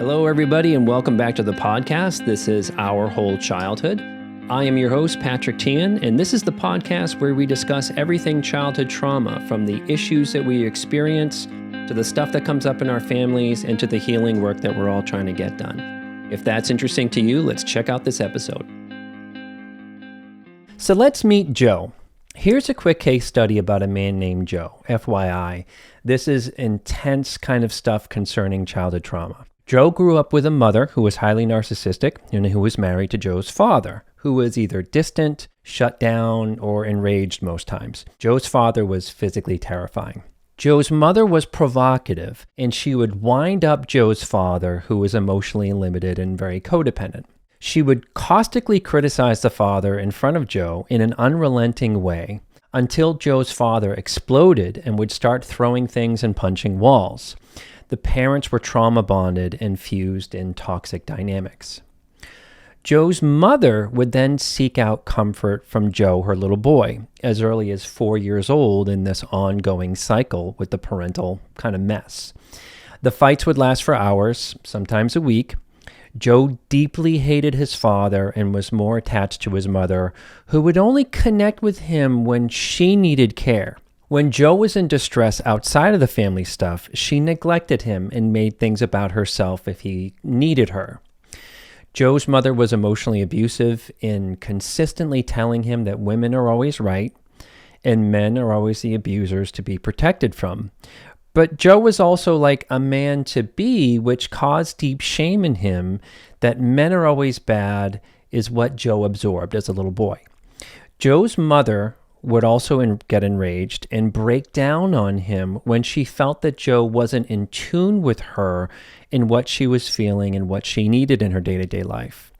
Hello, everybody, and welcome back to the podcast. This is Our Whole Childhood. I am your host, Patrick Teahan, and this is the podcast where we discuss everything childhood trauma, from the issues that we experience to the stuff that comes up in our families and to the healing work that we're all trying to get done. If that's interesting to you, let's check out this episode. So let's meet Joe. Here's a quick case study about a man named Joe. FYI, this is intense kind of stuff concerning childhood trauma. Joe grew up with a mother who was highly narcissistic and who was married to Joe's father, who was either distant, shut down, or enraged most times. Joe's father was physically terrifying. Joe's mother was provocative, and she would wind up Joe's father, who was emotionally limited and very codependent. She would caustically criticize the father in front of Joe in an unrelenting way until Joe's father exploded and would start throwing things and punching walls. The parents were trauma bonded and fused in toxic dynamics. Joe's mother would then seek out comfort from Joe, her little boy, as early as 4 years old in this ongoing cycle with the parental kind of mess. The fights would last for hours, sometimes a week. Joe deeply hated his father and was more attached to his mother, who would only connect with him when she needed care. When Joe was in distress outside of the family stuff, she neglected him and made things about herself if he needed her. Joe's mother was emotionally abusive in consistently telling him that women are always right and men are always the abusers to be protected from. But Joe was also like a man to be, which caused deep shame in him that men are always bad is what Joe absorbed as a little boy. Joe's mother would also get enraged and break down on him when she felt that Joe wasn't in tune with her in what she was feeling and what she needed in her day-to-day life.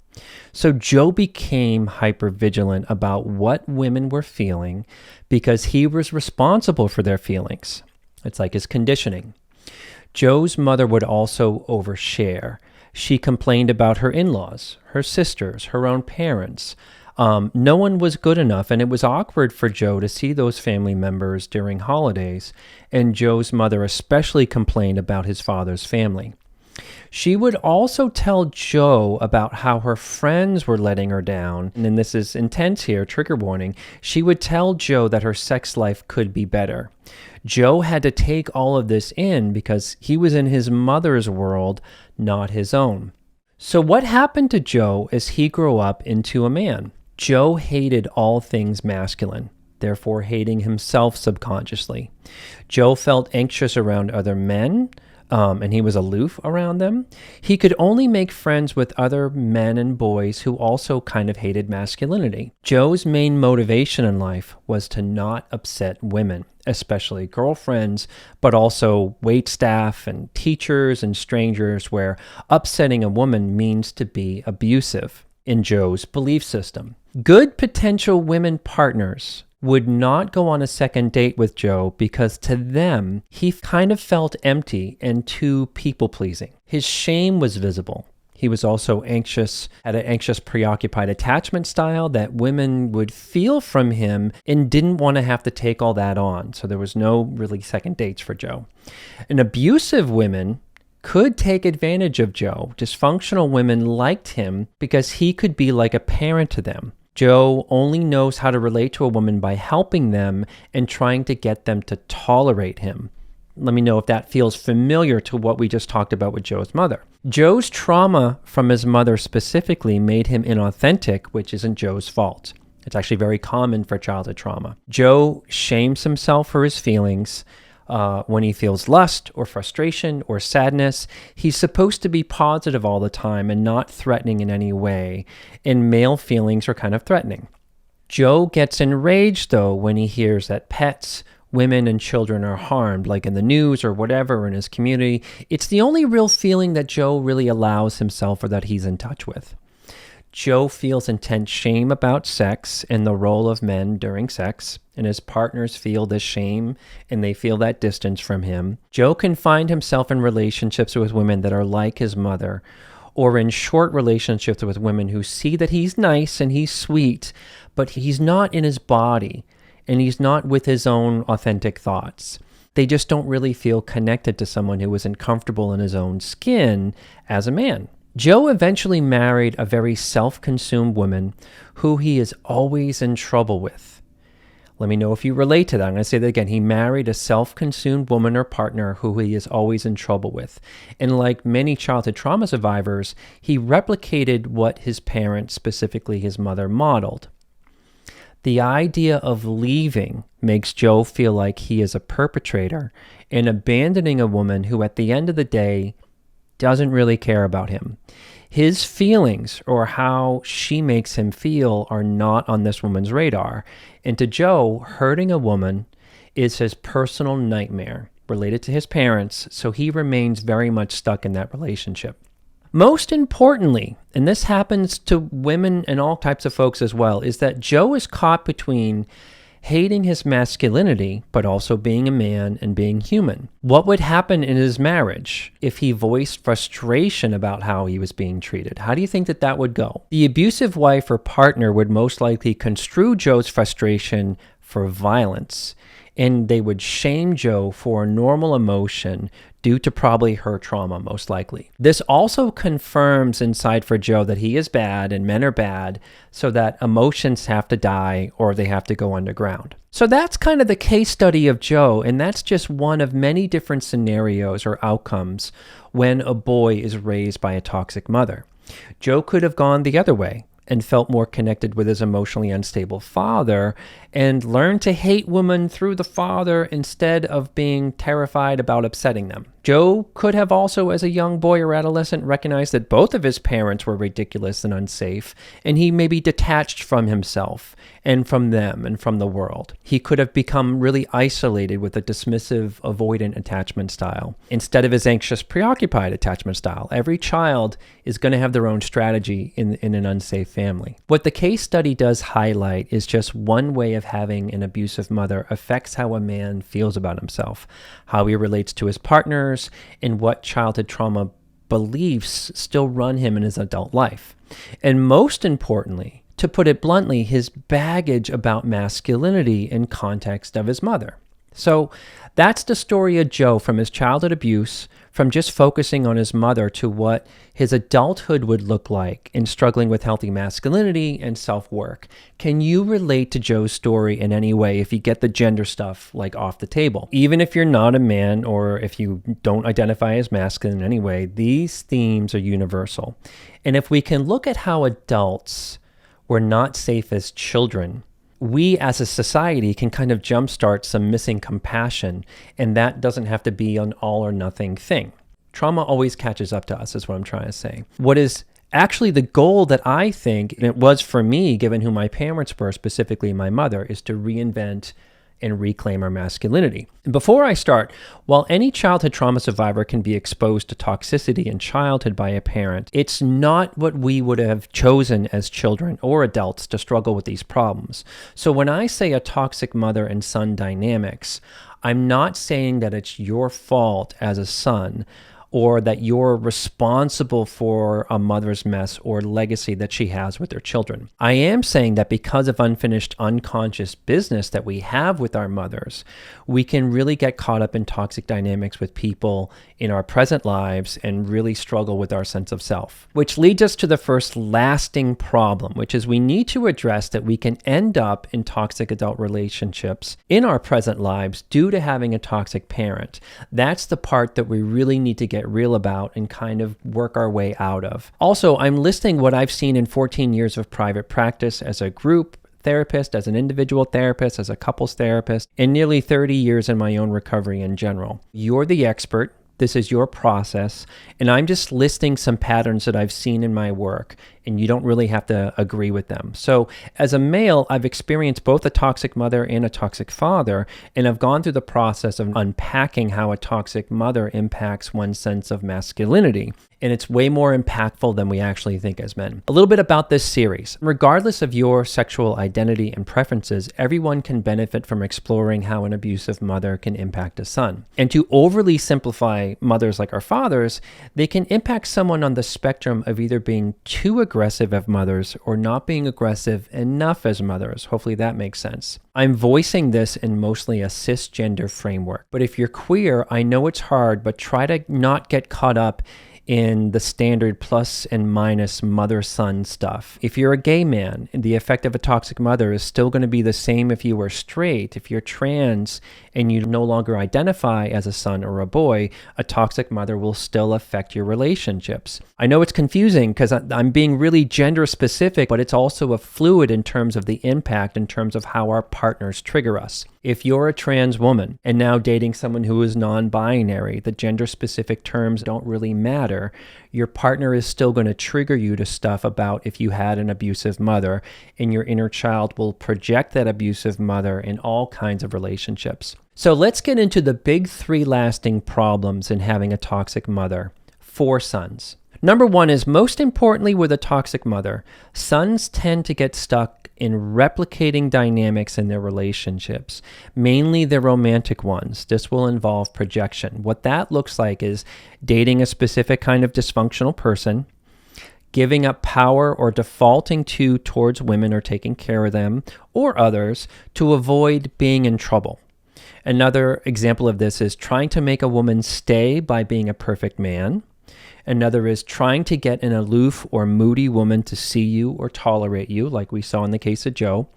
So Joe became hypervigilant about what women were feeling because he was responsible for their feelings. It's like his conditioning. Joe's mother would also overshare. She complained about her in-laws, her sisters, her own parents. No one was good enough, and it was awkward for Joe to see those family members during holidays, and Joe's mother especially complained about his father's family. She would also tell Joe about how her friends were letting her down, and this is intense here, trigger warning. She would tell Joe that her sex life could be better. Joe had to take all of this in because he was in his mother's world, not his own. So what happened to Joe as he grew up into a man? Joe hated all things masculine, therefore hating himself subconsciously. Joe felt anxious around other men, and he was aloof around them. He could only make friends with other men and boys who also kind of hated masculinity. Joe's main motivation in life was to not upset women, especially girlfriends, but also waitstaff and teachers and strangers, where upsetting a woman means to be abusive in Joe's belief system. Good potential women partners would not go on a second date with Joe because to them, he kind of felt empty and too people-pleasing. His shame was visible. He was also anxious, had an anxious, preoccupied attachment style that women would feel from him and didn't want to have to take all that on. So there was no really second dates for Joe. And abusive women could take advantage of Joe. Dysfunctional women liked him because he could be like a parent to them. Joe only knows how to relate to a woman by helping them and trying to get them to tolerate him. Let me know if that feels familiar to what we just talked about with Joe's mother. Joe's trauma from his mother specifically made him inauthentic, which isn't Joe's fault. It's actually very common for childhood trauma. Joe shames himself for his feelings. When he feels lust or frustration or sadness, he's supposed to be positive all the time and not threatening in any way, and male feelings are kind of threatening. Joe gets enraged, though, when he hears that pets, women, and children are harmed, like in the news or whatever in his community. It's the only real feeling that Joe really allows himself or that he's in touch with. Joe feels intense shame about sex and the role of men during sex, and his partners feel this shame and they feel that distance from him. Joe can find himself in relationships with women that are like his mother, or in short relationships with women who see that he's nice and he's sweet, but he's not in his body and he's not with his own authentic thoughts. They just don't really feel connected to someone who isn't comfortable in his own skin as a man. Joe eventually married a very self-consumed woman who he is always in trouble with. Let me know if you relate to that. I'm going to say that again. He married a self-consumed woman or partner who he is always in trouble with. And like many childhood trauma survivors, he replicated what his parents, specifically his mother, modeled. The idea of leaving makes Joe feel like he is a perpetrator and abandoning a woman who at the end of the day doesn't really care about him. His feelings or how she makes him feel are not on this woman's radar. And to Joe, hurting a woman is his personal nightmare related to his parents, so he remains very much stuck in that relationship. Most importantly, and this happens to women and all types of folks as well, is that Joe is caught between hating his masculinity, but also being a man and being human. What would happen in his marriage if he voiced frustration about how he was being treated? How do you think that that would go? The abusive wife or partner would most likely construe Joe's frustration for violence, and they would shame Joe for a normal emotion due to probably her trauma, most likely. This also confirms inside for Joe that he is bad and men are bad, so that emotions have to die or they have to go underground. So that's kind of the case study of Joe, and that's just one of many different scenarios or outcomes when a boy is raised by a toxic mother. Joe could have gone the other way and felt more connected with his emotionally unstable father and learned to hate women through the father instead of being terrified about upsetting them. Joe could have also, as a young boy or adolescent, recognized that both of his parents were ridiculous and unsafe, and he maybe detached from himself and from them and from the world. He could have become really isolated with a dismissive, avoidant attachment style instead of his anxious, preoccupied attachment style. Every child is going to have their own strategy in an unsafe family. What the case study does highlight is just one way of having an abusive mother affects how a man feels about himself, how he relates to his partners, and what childhood trauma beliefs still run him in his adult life. And most importantly, to put it bluntly, his baggage about masculinity in context of his mother. So that's the story of Joe, from his childhood abuse, from just focusing on his mother, to what his adulthood would look like in struggling with healthy masculinity and self-work. Can you relate to Joe's story in any way if you get the gender stuff like off the table? Even if you're not a man or if you don't identify as masculine in any way, these themes are universal. And if we can look at how adults were not safe as children, we as a society can kind of jumpstart some missing compassion, and that doesn't have to be an all or nothing thing. Trauma always catches up to us, is what I'm trying to say. What is actually the goal that I think, and it was for me, given who my parents were, specifically my mother, is to reinvent and reclaim our masculinity. And before I start, while any childhood trauma survivor can be exposed to toxicity in childhood by a parent, it's not what we would have chosen as children or adults to struggle with these problems. So when I say a toxic mother and son dynamics, I'm not saying that it's your fault as a son, or that you're responsible for a mother's mess or legacy that she has with her children. I am saying that because of unfinished unconscious business that we have with our mothers, we can really get caught up in toxic dynamics with people in our present lives and really struggle with our sense of self. Which leads us to the first lasting problem, which is we need to address that we can end up in toxic adult relationships in our present lives due to having a toxic parent. That's the part that we really need to get real about and kind of work our way out of. Also, I'm listing what I've seen in 14 years of private practice as a group therapist, as an individual therapist, as a couples therapist, and nearly 30 years in my own recovery in general. You're the expert. This is your process, and I'm just listing some patterns that I've seen in my work, and you don't really have to agree with them. So as a male, I've experienced both a toxic mother and a toxic father, and I've gone through the process of unpacking how a toxic mother impacts one's sense of masculinity. And it's way more impactful than we actually think as men. A little bit about this series. Regardless of your sexual identity and preferences, everyone can benefit from exploring how an abusive mother can impact a son. And to overly simplify mothers like our fathers, they can impact someone on the spectrum of either being too aggressive aggressive as mothers or not being aggressive enough as mothers. Hopefully that makes sense. I'm voicing this in mostly a cisgender framework. But if you're queer, I know it's hard, but try to not get caught up in the standard plus and minus mother-son stuff. If you're a gay man, the effect of a toxic mother is still going to be the same if you were straight. If you're trans and you no longer identify as a son or a boy, a toxic mother will still affect your relationships. I know it's confusing because I'm being really gender specific, but it's also a fluid in terms of the impact, in terms of how our partners trigger us. If you're a trans woman and now dating someone who is non-binary, the gender-specific terms don't really matter. Your partner is still going to trigger you to stuff about if you had an abusive mother, and your inner child will project that abusive mother in all kinds of relationships. So let's get into the big 3 lasting problems in having a toxic mother for sons. Number 1 is, most importantly with a toxic mother, sons tend to get stuck in replicating dynamics in their relationships, mainly the romantic ones. This will involve projection. What that looks like is dating a specific kind of dysfunctional person, giving up power or defaulting towards women or taking care of them or others to avoid being in trouble. Another example of this is trying to make a woman stay by being a perfect man. Another is trying to get an aloof or moody woman to see you or tolerate you, like we saw in the case of Joe.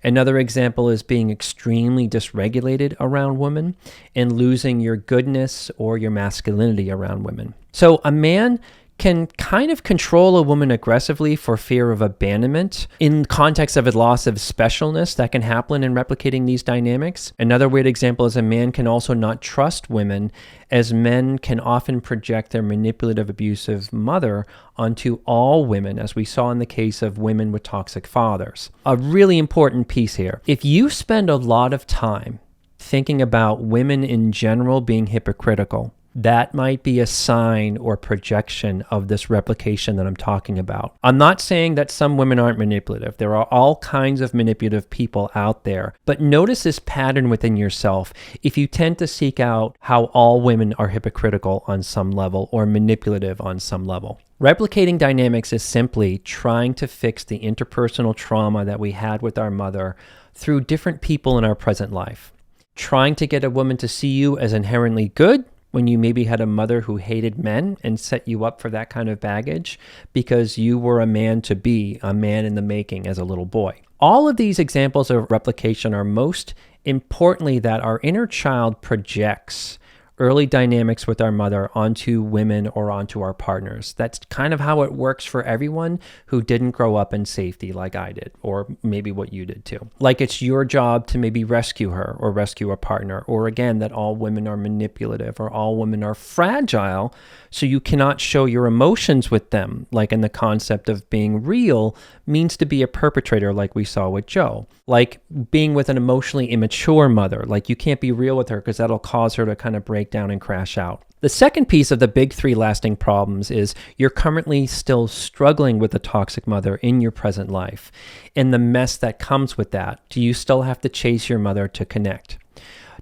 Another example is being extremely dysregulated around women and losing your goodness or your masculinity around women. So a man can kind of control a woman aggressively for fear of abandonment in context of a loss of specialness that can happen in replicating these dynamics. Another weird example is a man can also not trust women, as men can often project their manipulative, abusive mother onto all women, as we saw in the case of women with toxic fathers. A really important piece here. If you spend a lot of time thinking about women in general being hypocritical, that might be a sign or projection of this replication that I'm talking about. I'm not saying that some women aren't manipulative. There are all kinds of manipulative people out there. But notice this pattern within yourself if you tend to seek out how all women are hypocritical on some level or manipulative on some level. Replicating dynamics is simply trying to fix the interpersonal trauma that we had with our mother through different people in our present life. Trying to get a woman to see you as inherently good when you maybe had a mother who hated men and set you up for that kind of baggage because you were a man to be, a man in the making as a little boy. All of these examples of replication are most importantly that our inner child projects early dynamics with our mother onto women or onto our partners. That's kind of how it works for everyone who didn't grow up in safety like I did, or maybe what you did too. Like it's your job to maybe rescue her or rescue a partner, or again, that all women are manipulative or all women are fragile, so you cannot show your emotions with them, like in the concept of being real means to be a perpetrator like we saw with Joe. Like being with an emotionally immature mother, like you can't be real with her because that'll cause her to kind of break down and crash out. The second piece of the big 3 lasting problems is you're currently still struggling with a toxic mother in your present life and the mess that comes with that. Do you still have to chase your mother to connect?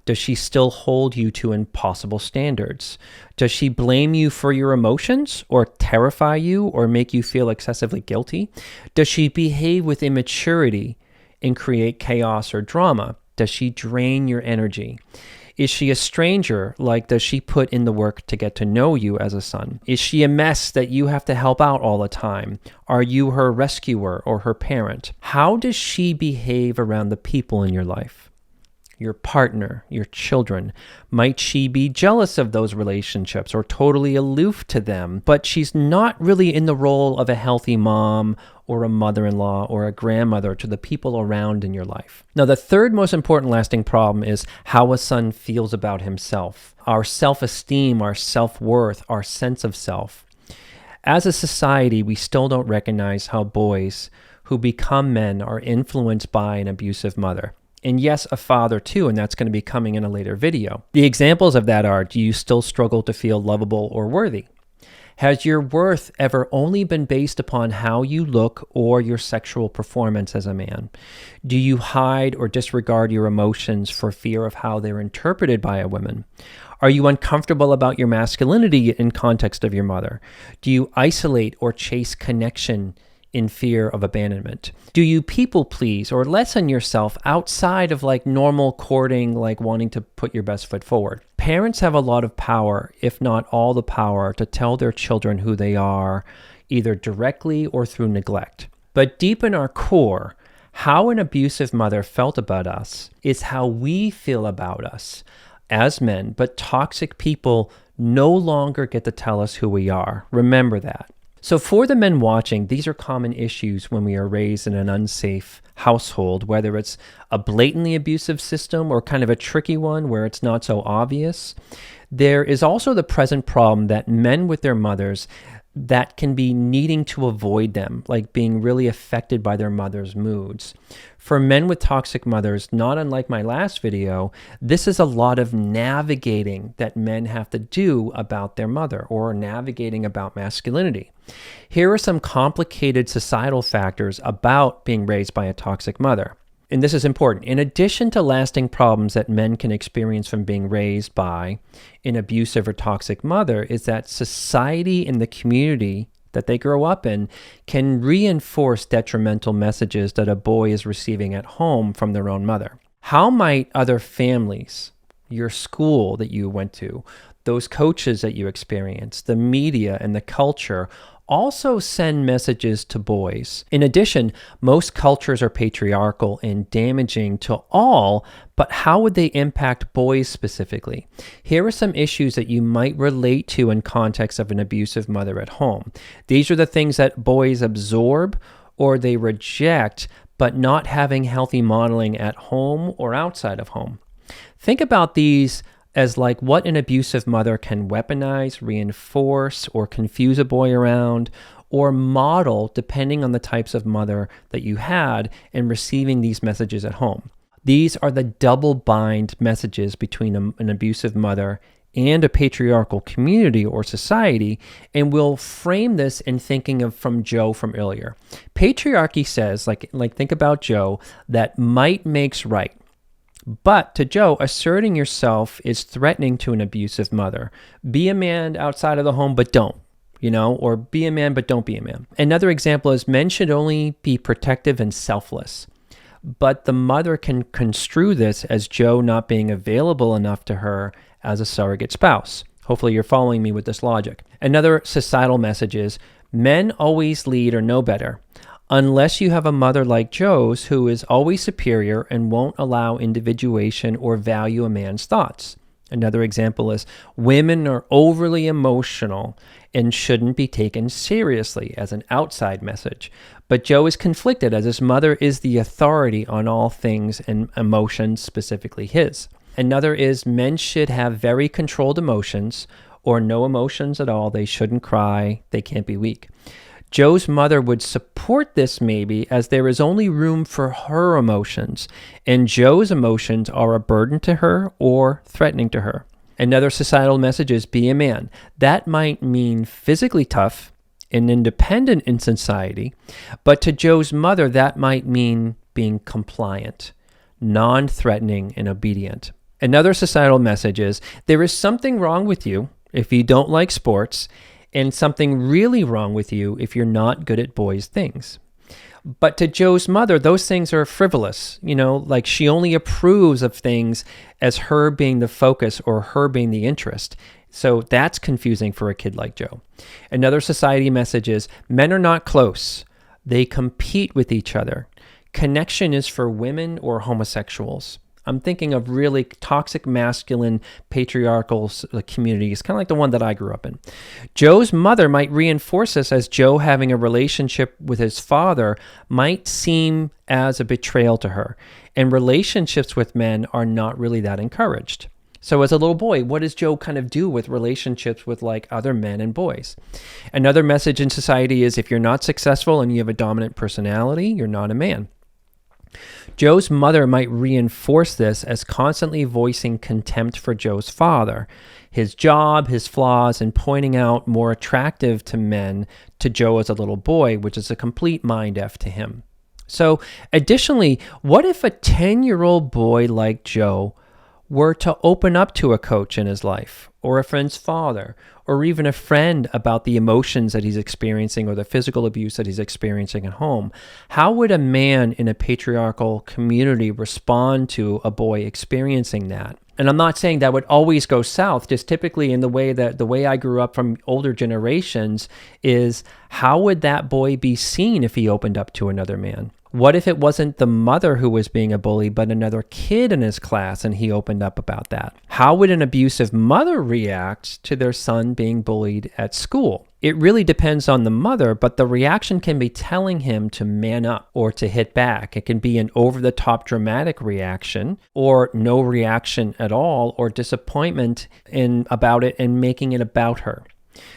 Does she still hold you to impossible standards? Does she blame you for your emotions or terrify you or make you feel excessively guilty? Does she behave with immaturity and create chaos or drama? Does she drain your energy? Is she a stranger? Like, does she put in the work to get to know you as a son? Is she a mess that you have to help out all the time? Are you her rescuer or her parent? How does she behave around the people in your life? Your partner, your children? Might she be jealous of those relationships or totally aloof to them, but she's not really in the role of a healthy mom or a mother-in-law or a grandmother to the people around in your life? Now, the third most important lasting problem is how a son feels about himself, our self-esteem, our self-worth, our sense of self. As a society, we still don't recognize how boys who become men are influenced by an abusive mother. And yes, a father too, and that's going to be coming in a later video. The examples of that are, do you still struggle to feel lovable or worthy? Has your worth ever only been based upon how you look or your sexual performance as a man? Do you hide or disregard your emotions for fear of how they're interpreted by a woman? Are you uncomfortable about your masculinity in context of your mother? Do you isolate or chase connection in fear of abandonment? Do you people please or lessen yourself outside of like normal courting, like wanting to put your best foot forward? Parents have a lot of power, if not all the power, to tell their children who they are, either directly or through neglect. But deep in our core, how an abusive mother felt about us is how we feel about us as men, but toxic people no longer get to tell us who we are. Remember that. So for the men watching, these are common issues when we are raised in an unsafe household, whether it's a blatantly abusive system or kind of a tricky one where it's not so obvious. There is also the present problem that men with their mothers that can be needing to avoid them, like being really affected by their mother's moods. For men with toxic mothers, not unlike my last video, this is a lot of navigating that men have to do about their mother or navigating about masculinity. Here are some complicated societal factors about being raised by a toxic mother. And this is important. In addition to lasting problems that men can experience from being raised by an abusive or toxic mother, is that society and the community that they grow up in can reinforce detrimental messages that a boy is receiving at home from their own mother. How might other families, your school that you went to, those coaches that you experienced, the media and the culture also send messages to boys? In addition, most cultures are patriarchal and damaging to all, but how would they impact boys specifically? Here are some issues that you might relate to in context of an abusive mother at home. These are the things that boys absorb or they reject, but not having healthy modeling at home or outside of home. Think about these as like what an abusive mother can weaponize, reinforce, or confuse a boy around, or model depending on the types of mother that you had in receiving these messages at home. These are the double bind messages between an abusive mother and a patriarchal community or society, and we'll frame this in thinking of from Joe from earlier. Patriarchy says, like think about Joe, that might makes right. But to Joe, asserting yourself is threatening to an abusive mother. Be a man outside of the home, but don't, or be a man, but don't be a man. Another example is men should only be protective and selfless. But the mother can construe this as Joe not being available enough to her as a surrogate spouse. Hopefully you're following me with this logic. Another societal message is men always lead or know better. Unless you have a mother like Joe's who is always superior and won't allow individuation or value a man's thoughts. Another example is women are overly emotional and shouldn't be taken seriously as an outside message. But Joe is conflicted as his mother is the authority on all things and emotions, specifically his. Another is men should have very controlled emotions or no emotions at all. They shouldn't cry. They can't be weak. Joe's mother would support this maybe as there is only room for her emotions, and Joe's emotions are a burden to her or threatening to her. Another societal message is be a man. That might mean physically tough and independent in society, but to Joe's mother, that might mean being compliant, non-threatening, and obedient. Another societal message is there is something wrong with you if you don't like sports, and something really wrong with you if you're not good at boys' things. But to Joe's mother, those things are frivolous, like she only approves of things as her being the focus or her being the interest. So that's confusing for a kid like Joe. Another society message is men are not close. They compete with each other. Connection is for women or homosexuals. I'm thinking of really toxic, masculine, patriarchal communities, kind of like the one that I grew up in. Joe's mother might reinforce this as Joe having a relationship with his father might seem as a betrayal to her. And relationships with men are not really that encouraged. So as a little boy, what does Joe kind of do with relationships with like other men and boys? Another message in society is if you're not successful and you have a dominant personality, you're not a man. Joe's mother might reinforce this as constantly voicing contempt for Joe's father, his job, his flaws, and pointing out more attractive to men to Joe as a little boy, which is a complete mind F to him. So additionally, what if a 10-year-old boy like Joe were to open up to a coach in his life, or a friend's father, or even a friend about the emotions that he's experiencing or the physical abuse that he's experiencing at home, how would a man in a patriarchal community respond to a boy experiencing that? And I'm not saying that would always go south, just typically in the way I grew up from older generations is, how would that boy be seen if he opened up to another man? What if it wasn't the mother who was being a bully, but another kid in his class and he opened up about that? How would an abusive mother react to their son being bullied at school? It really depends on the mother, but the reaction can be telling him to man up or to hit back. It can be an over-the-top dramatic reaction, or no reaction at all, or disappointment about it and making it about her.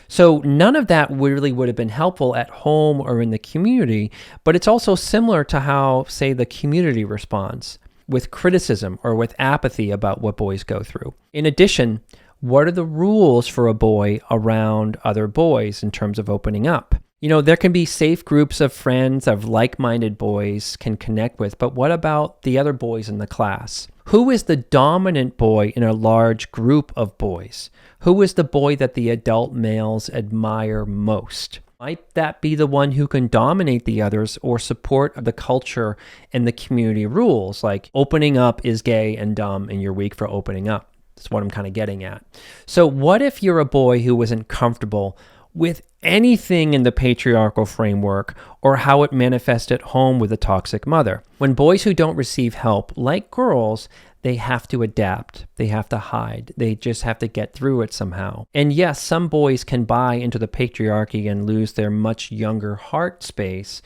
So none of that really would have been helpful at home or in the community, but it's also similar to how, say, the community responds with criticism or with apathy about what boys go through. In addition, what are the rules for a boy around other boys in terms of opening up? There can be safe groups of friends of like-minded boys can connect with, but what about the other boys in the class? Who is the dominant boy in a large group of boys? Who is the boy that the adult males admire most? Might that be the one who can dominate the others or support the culture and the community rules, like opening up is gay and dumb and you're weak for opening up? That's what I'm kind of getting at. So what if you're a boy who isn't comfortable with anything in the patriarchal framework or how it manifests at home with a toxic mother? When boys who don't receive help, like girls, they have to adapt. They have to hide. They just have to get through it somehow. And yes, some boys can buy into the patriarchy and lose their much younger heart space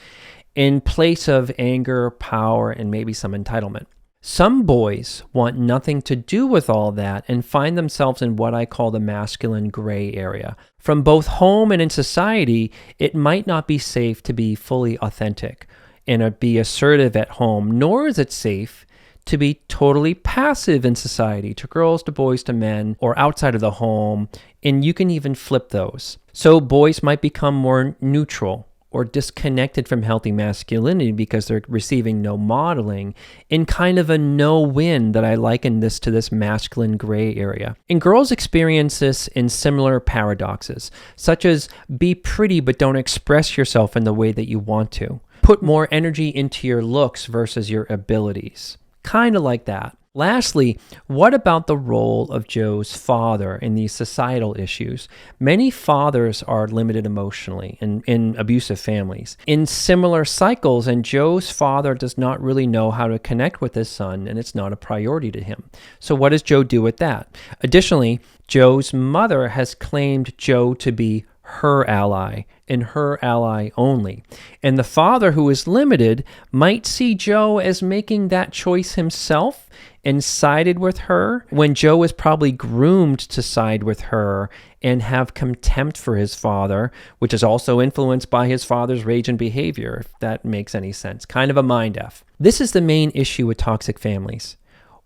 in place of anger, power, and maybe some entitlement. Some boys want nothing to do with all that and find themselves in what I call the masculine gray area. From both home and in society, it might not be safe to be fully authentic and be assertive at home, nor is it safe to be totally passive in society, to girls, to boys, to men, or outside of the home, and you can even flip those. So boys might become more neutral or disconnected from healthy masculinity because they're receiving no modeling, in kind of a no-win that I liken this to this masculine gray area. And girls experience this in similar paradoxes, such as be pretty but don't express yourself in the way that you want to. Put more energy into your looks versus your abilities. Kind of like that. Lastly, what about the role of Joe's father in these societal issues? Many fathers are limited emotionally in abusive families, in similar cycles, and Joe's father does not really know how to connect with his son, and it's not a priority to him. So what does Joe do with that? Additionally, Joe's mother has claimed Joe to be her ally and her ally only. And the father, who is limited, might see Joe as making that choice himself and sided with her when Joe is probably groomed to side with her and have contempt for his father, which is also influenced by his father's rage and behavior, if that makes any sense. Kind of a mind F. This is the main issue with toxic families,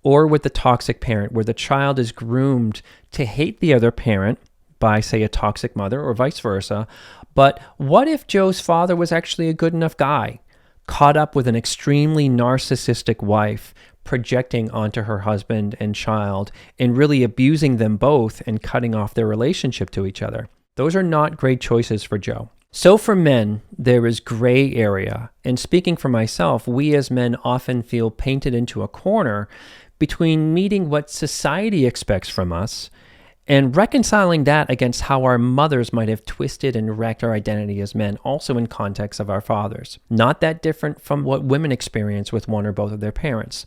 or with the toxic parent, where the child is groomed to hate the other parent by, say, a toxic mother, or vice versa. But what if Joe's father was actually a good enough guy, caught up with an extremely narcissistic wife, projecting onto her husband and child, and really abusing them both and cutting off their relationship to each other? Those are not great choices for Joe. So for men, there is gray area. And speaking for myself, we as men often feel painted into a corner between meeting what society expects from us and reconciling that against how our mothers might have twisted and wrecked our identity as men, also in context of our fathers. Not that different from what women experience with one or both of their parents.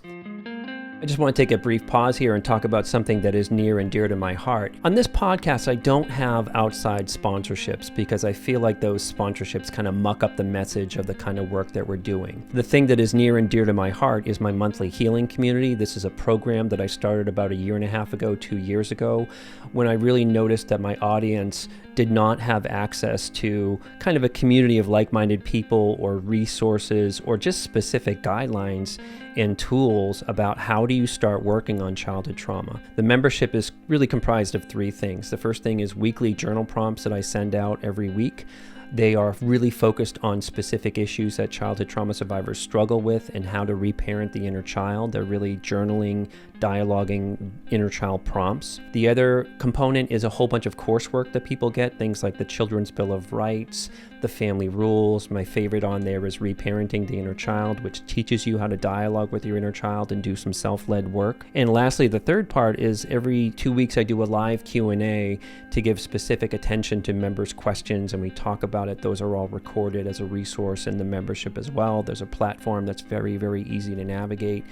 I just want to take a brief pause here and talk about something that is near and dear to my heart. On this podcast, I don't have outside sponsorships because I feel like those sponsorships kind of muck up the message of the kind of work that we're doing. The thing that is near and dear to my heart is my monthly healing community. This is a program that I started about 1.5 years ago, 2 years ago, when I really noticed that my audience did not have access to kind of a community of like-minded people or resources or just specific guidelines and tools about how do you start working on childhood trauma. The membership is really comprised of 3 things. The first thing is weekly journal prompts that I send out every week. They are really focused on specific issues that childhood trauma survivors struggle with and how to reparent the inner child. They're really journaling, dialoguing inner child prompts. The other component is a whole bunch of coursework that people get, things like the Children's Bill of Rights, the family rules. My favorite on there is Reparenting the Inner Child, which teaches you how to dialogue with your inner child and do some self-led work. And lastly, the third part is every 2 weeks I do a live Q&A to give specific attention to members' questions, and we talk about it. Those are all recorded as a resource in the membership as well. There's a platform that's very, very easy to navigate.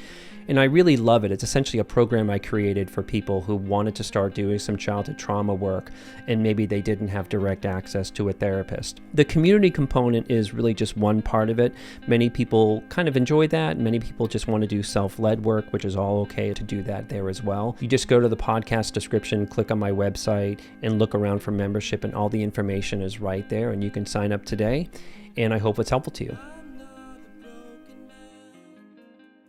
And I really love it. It's essentially a program I created for people who wanted to start doing some childhood trauma work and maybe they didn't have direct access to a therapist. The community component is really just one part of it. Many people kind of enjoy that. Many people just want to do self-led work, which is all okay to do that there as well. You just go to the podcast description, click on my website, and look around for membership, and all the information is right there, and you can sign up today. And I hope it's helpful to you.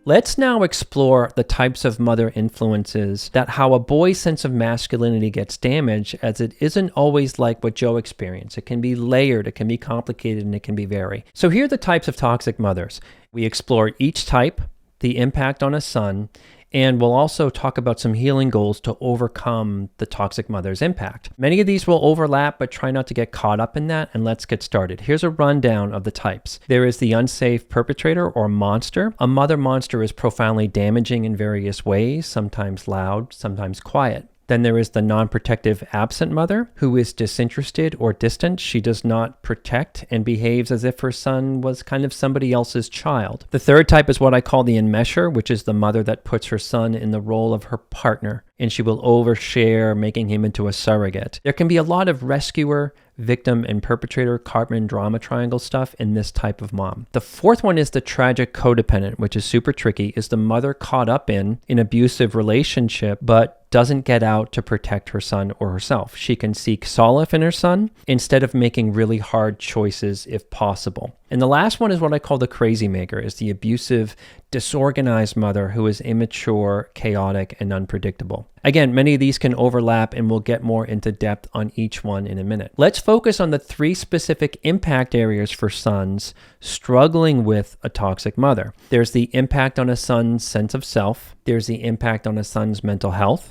Let's now explore the types of mother influences that how a boy's sense of masculinity gets damaged, as it isn't always like what Joe experienced. It can be layered, it can be complicated, and it can be vary. So here are the types of toxic mothers. We explore each type, the impact on a son, and we'll also talk about some healing goals to overcome the toxic mother's impact. Many of these will overlap, but try not to get caught up in that, and let's get started. Here's a rundown of the types. There is the unsafe perpetrator or monster. A mother monster is profoundly damaging in various ways, sometimes loud, sometimes quiet. Then there is the non-protective absent mother, who is disinterested or distant. She does not protect and behaves as if her son was kind of somebody else's child. The third type is what I call the enmesher, which is the mother that puts her son in the role of her partner, and she will overshare, making him into a surrogate. There can be a lot of rescuer, victim, and perpetrator Cartman drama triangle stuff in this type of mom. The fourth one is the tragic codependent, which is super tricky, is the mother caught up in an abusive relationship, but doesn't get out to protect her son or herself. She can seek solace in her son instead of making really hard choices if possible. And the last one is what I call the crazy maker, is the abusive, disorganized mother who is immature, chaotic, and unpredictable. Again, many of these can overlap, and we'll get more into depth on each one in a minute. Let's focus on the 3 specific impact areas for sons struggling with a toxic mother. There's the impact on a son's sense of self. There's the impact on a son's mental health.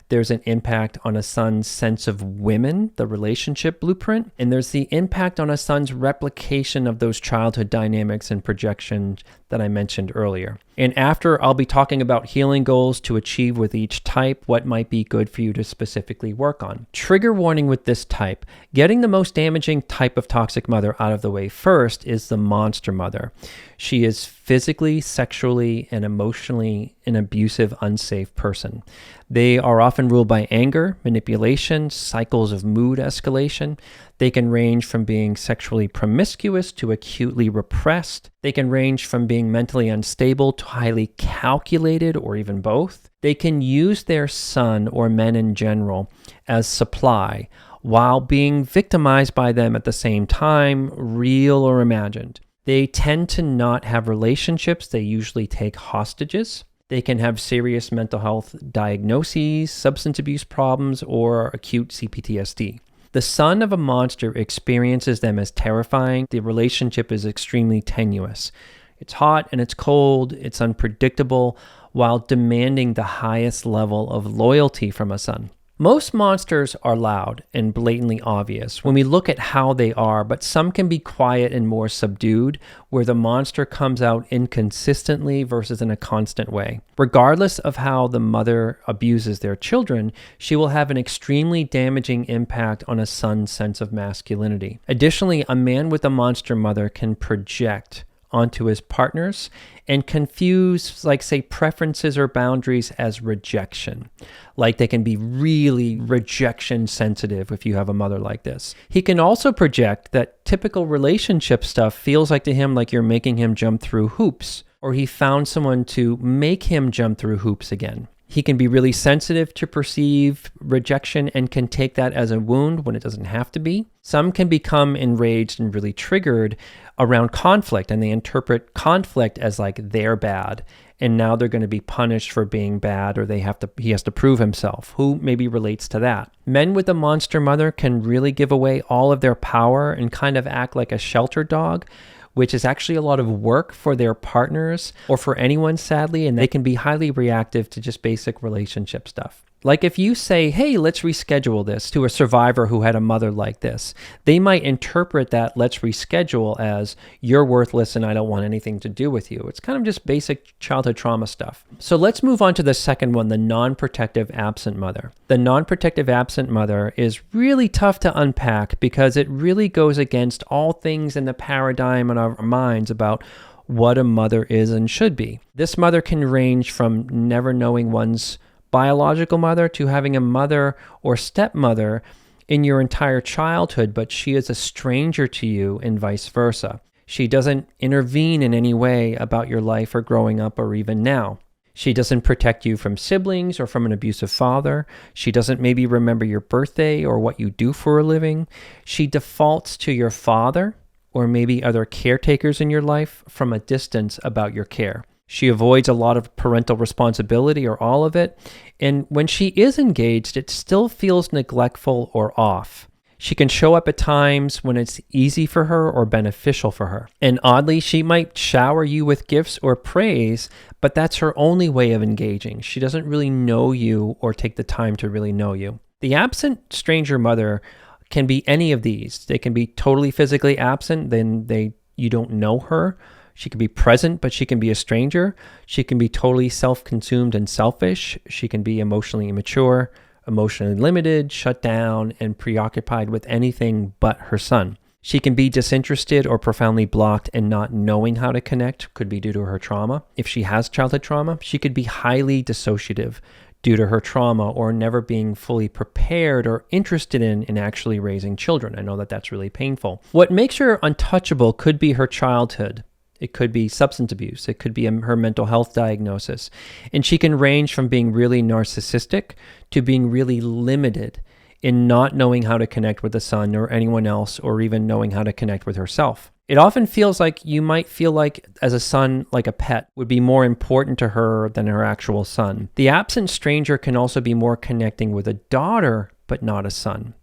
There's an impact on a son's sense of women, the relationship blueprint, and there's the impact on a son's replication of those childhood dynamics and projections that I mentioned earlier. And after, I'll be talking about healing goals to achieve with each type, what might be good for you to specifically work on. Trigger warning with this type. Getting the most damaging type of toxic mother out of the way first is the monster mother. She is physically, sexually, and emotionally an abusive, unsafe person. They are often ruled by anger, manipulation, cycles of mood escalation. They can range from being sexually promiscuous to acutely repressed. They can range from being mentally unstable to highly calculated, or even both. They can use their son or men in general as supply while being victimized by them at the same time, real or imagined. They tend to not have relationships. They usually take hostages. They can have serious mental health diagnoses, substance abuse problems, or acute CPTSD. The son of a monster experiences them as terrifying. The relationship is extremely tenuous. It's hot and it's cold, it's unpredictable, while demanding the highest level of loyalty from a son. Most monsters are loud and blatantly obvious when we look at how they are, but some can be quiet and more subdued, where the monster comes out inconsistently versus in a constant way. Regardless of how the mother abuses their children, she will have an extremely damaging impact on a son's sense of masculinity. Additionally, a man with a monster mother can project onto his partners and confuse, like, say, preferences or boundaries as rejection. Like, they can be really rejection sensitive if you have a mother like this. He can also project that typical relationship stuff feels like to him like you're making him jump through hoops, or he found someone to make him jump through hoops again. He can be really sensitive to perceived rejection and can take that as a wound when it doesn't have to be. Some can become enraged and really triggered around conflict, and they interpret conflict as like they're bad and now they're going to be punished for being bad, or he has to prove himself. Who maybe relates to that? Men with a monster mother can really give away all of their power and kind of act like a shelter dog, which is actually a lot of work for their partners or for anyone, sadly, and they can be highly reactive to just basic relationship stuff. Like if you say, hey, let's reschedule this to a survivor who had a mother like this, they might interpret that let's reschedule as you're worthless and I don't want anything to do with you. It's kind of just basic childhood trauma stuff. So let's move on to the second one, the non-protective absent mother. The non-protective absent mother is really tough to unpack because it really goes against all things in the paradigm in our minds about what a mother is and should be. This mother can range from never knowing one's biological mother to having a mother or stepmother in your entire childhood, but she is a stranger to you and vice versa. She doesn't intervene in any way about your life or growing up or even now. She doesn't protect you from siblings or from an abusive father. She doesn't maybe remember your birthday or what you do for a living. She defaults to your father or maybe other caretakers in your life from a distance about your care. She avoids a lot of parental responsibility or all of it. And when she is engaged, it still feels neglectful or off. She can show up at times when it's easy for her or beneficial for her. And oddly, she might shower you with gifts or praise, but that's her only way of engaging. She doesn't really know you or take the time to really know you. The absent stranger mother can be any of these. They can be totally physically absent, then you don't know her. She can be present, but she can be a stranger. She can be totally self-consumed and selfish. She can be emotionally immature, emotionally limited, shut down, and preoccupied with anything but her son. She can be disinterested or profoundly blocked and not knowing how to connect, could be due to her trauma. If she has childhood trauma, she could be highly dissociative due to her trauma or never being fully prepared or interested in actually raising children. I know that that's really painful. What makes her untouchable could be her childhood. It could be substance abuse. It could be her mental health diagnosis. And she can range from being really narcissistic to being really limited in not knowing how to connect with the son or anyone else, or even knowing how to connect with herself. It often feels like you might feel like as a son, like a pet would be more important to her than her actual son. The absent stranger can also be more connecting with a daughter, but not a son.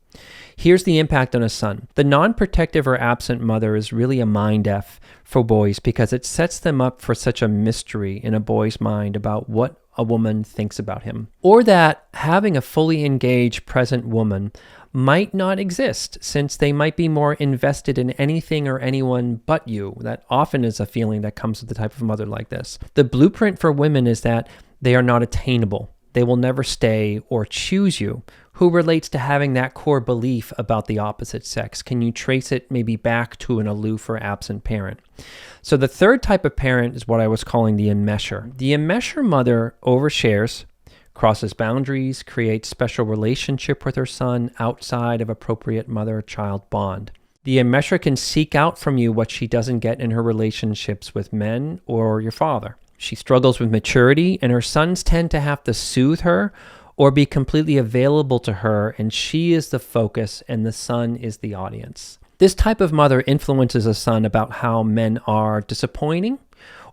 Here's the impact on a son. The non-protective or absent mother is really a mind F for boys because it sets them up for such a mystery in a boy's mind about what a woman thinks about him. Or that having a fully engaged present woman might not exist since they might be more invested in anything or anyone but you. That often is a feeling that comes with the type of mother like this. The blueprint for women is that they are not attainable. They will never stay or choose you. Who relates to having that core belief about the opposite sex? Can you trace it maybe back to an aloof or absent parent? So the third type of parent is what I was calling the enmesher. The enmesher mother overshares, crosses boundaries, creates special relationship with her son outside of appropriate mother-child bond. The enmesher can seek out from you what she doesn't get in her relationships with men or your father. She struggles with maturity, and her sons tend to have to soothe her or be completely available to her, and she is the focus and the son is the audience. This type of mother influences a son about how men are disappointing,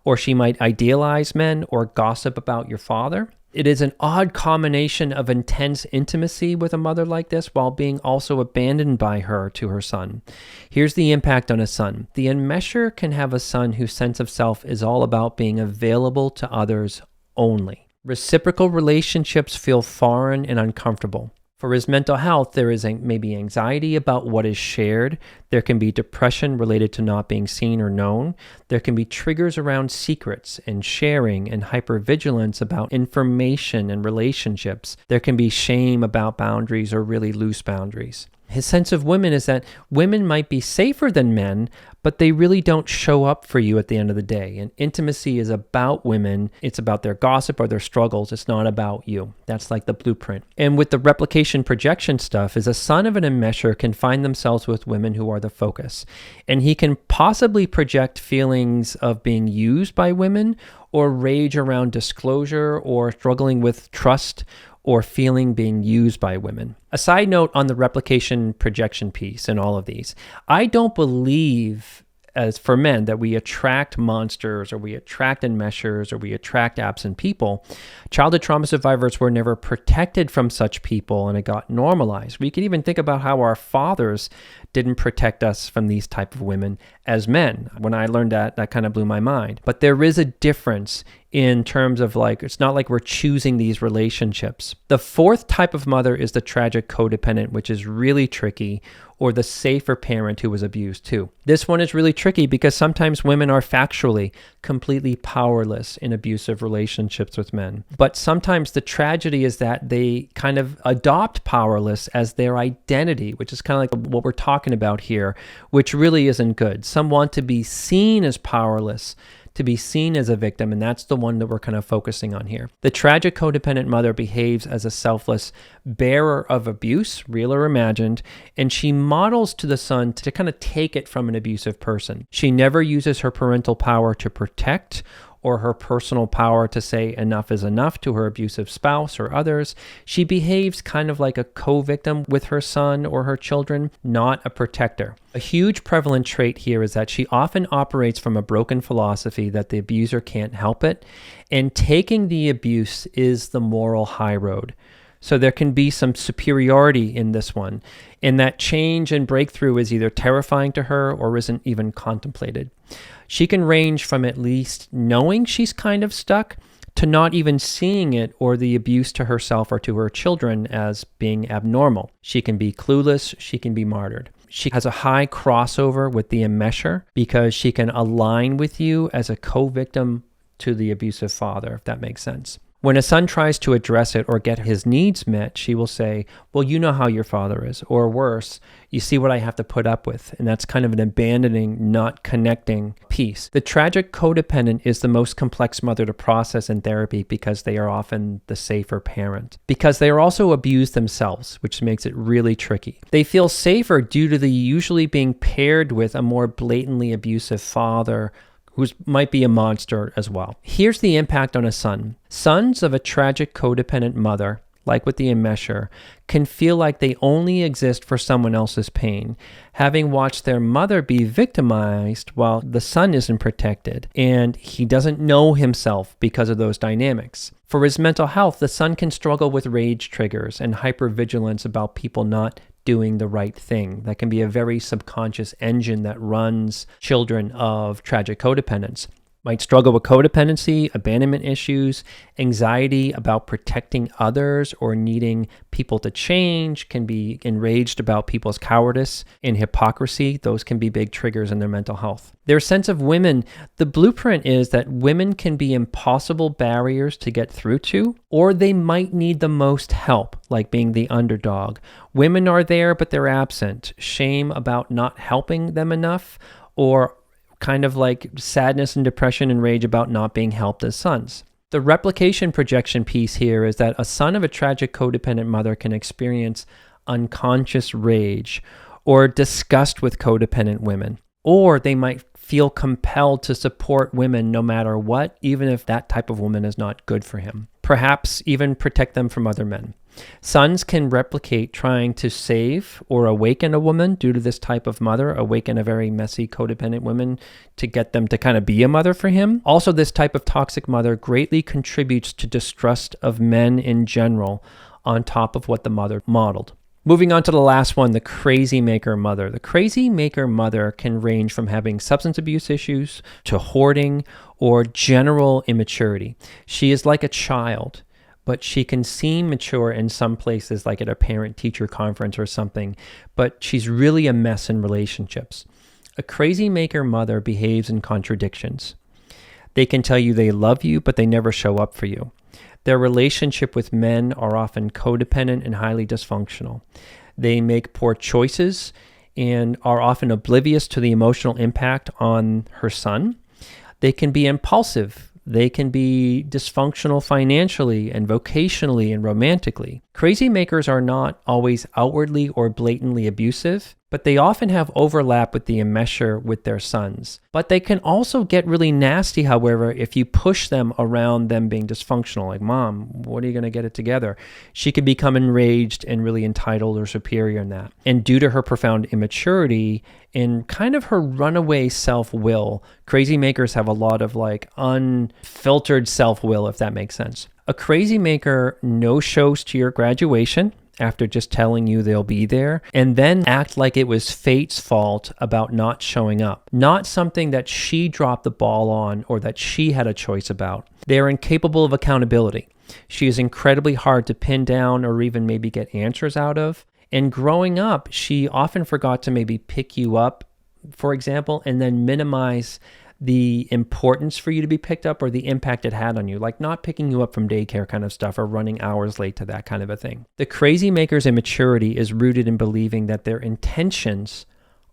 or she might idealize men or gossip about your father. It is an odd combination of intense intimacy with a mother like this while being also abandoned by her to her son. Here's the impact on a son. The enmesher can have a son whose sense of self is all about being available to others only. Reciprocal relationships feel foreign and uncomfortable. For his mental health, there is maybe anxiety about what is shared. There can be depression related to not being seen or known. There can be triggers around secrets and sharing and hypervigilance about information and relationships. There can be shame about boundaries or really loose boundaries. His sense of women is that women might be safer than men, but they really don't show up for you at the end of the day. And intimacy is about women. It's about their gossip or their struggles. It's not about you. That's like the blueprint. And with the replication projection stuff is a son of an enmesher can find themselves with women who are the focus. And he can possibly project feelings of being used by women or rage around disclosure or struggling with trust or feeling being used by women. A side note on the replication projection piece and all of these. I don't believe as for men, that we attract monsters or we attract enmeshers or we attract absent people. Childhood trauma survivors were never protected from such people, and it got normalized. We can even think about how our fathers didn't protect us from these type of women as men. When I learned that, that kind of blew my mind. But there is a difference in terms of like, it's not like we're choosing these relationships. The fourth type of mother is the tragic codependent, which is really tricky, or the safer parent who was abused too. This one is really tricky because sometimes women are factually completely powerless in abusive relationships with men. But sometimes the tragedy is that they kind of adopt powerless as their identity, which is kind of like what we're talking about here, which really isn't good. Some want to be seen as powerless, to be seen as a victim, and that's the one that we're kind of focusing on here. The tragic codependent mother behaves as a selfless bearer of abuse, real or imagined, and she models to the son to kind of take it from an abusive person. She never uses her parental power to protect or her personal power to say enough is enough to her abusive spouse or others. She behaves kind of like a co-victim with her son or her children, not a protector. A huge prevalent trait here is that she often operates from a broken philosophy that the abuser can't help it, and taking the abuse is the moral high road. So there can be some superiority in this one, and that change and breakthrough is either terrifying to her or isn't even contemplated. She can range from at least knowing she's kind of stuck to not even seeing it or the abuse to herself or to her children as being abnormal. She can be clueless, she can be martyred. She has a high crossover with the enmesher because she can align with you as a co-victim to the abusive father, if that makes sense. When a son tries to address it or get his needs met, she will say, well, you know how your father is, or worse, you see what I have to put up with. And that's kind of an abandoning, not connecting piece. The tragic codependent is the most complex mother to process in therapy because they are often the safer parent. Because they are also abused themselves, which makes it really tricky. They feel safer due to the usually being paired with a more blatantly abusive father who might be a monster as well. Here's the impact on a son. Sons of a tragic codependent mother, like with the enmesher, can feel like they only exist for someone else's pain, having watched their mother be victimized while the son isn't protected, and he doesn't know himself because of those dynamics. For his mental health, the son can struggle with rage triggers and hypervigilance about people not doing the right thing. That can be a very subconscious engine that runs children of tragic codependence. Might struggle with codependency, abandonment issues, anxiety about protecting others or needing people to change, can be enraged about people's cowardice and hypocrisy. Those can be big triggers in their mental health. Their sense of women, the blueprint is that women can be impossible barriers to get through to, or they might need the most help, like being the underdog. Women are there, but they're absent. Shame about not helping them enough, or kind of like sadness and depression and rage about not being helped as sons. The replication projection piece here is that a son of a tragic codependent mother can experience unconscious rage or disgust with codependent women, or they might feel compelled to support women no matter what, even if that type of woman is not good for him. Perhaps even protect them from other men. Sons can replicate trying to save or awaken a woman due to this type of mother, awaken a very messy codependent woman to get them to kind of be a mother for him. Also, this type of toxic mother greatly contributes to distrust of men in general on top of what the mother modeled. Moving on to the last one, the crazy maker mother. The crazy maker mother can range from having substance abuse issues to hoarding or general immaturity. She is like a child, but she can seem mature in some places, like at a parent-teacher conference or something, but she's really a mess in relationships. A crazy maker mother behaves in contradictions. They can tell you they love you, but they never show up for you. Their relationship with men are often codependent and highly dysfunctional. They make poor choices and are often oblivious to the emotional impact on her son. They can be impulsive. They can be dysfunctional financially and vocationally and romantically. Crazy makers are not always outwardly or blatantly abusive, but but they often have overlap with the enmesher with their sons. But they can also get really nasty, however, if you push them around them being dysfunctional. Like, Mom, what are you going to get it together? She could become enraged and really entitled or superior in that. And due to her profound immaturity and kind of her runaway self-will, crazy makers have a lot of like unfiltered self-will, if that makes sense. A crazy maker no-shows to your graduation after just telling you they'll be there, and then act like it was fate's fault about not showing up, not something that she dropped the ball on or that she had a choice about. They are incapable of accountability. She is incredibly hard to pin down or even maybe get answers out of. And growing up, she often forgot to maybe pick you up, for example, and then minimize the importance for you to be picked up or the impact it had on you, like not picking you up from daycare kind of stuff or running hours late to that kind of a thing. The crazy maker's immaturity is rooted in believing that their intentions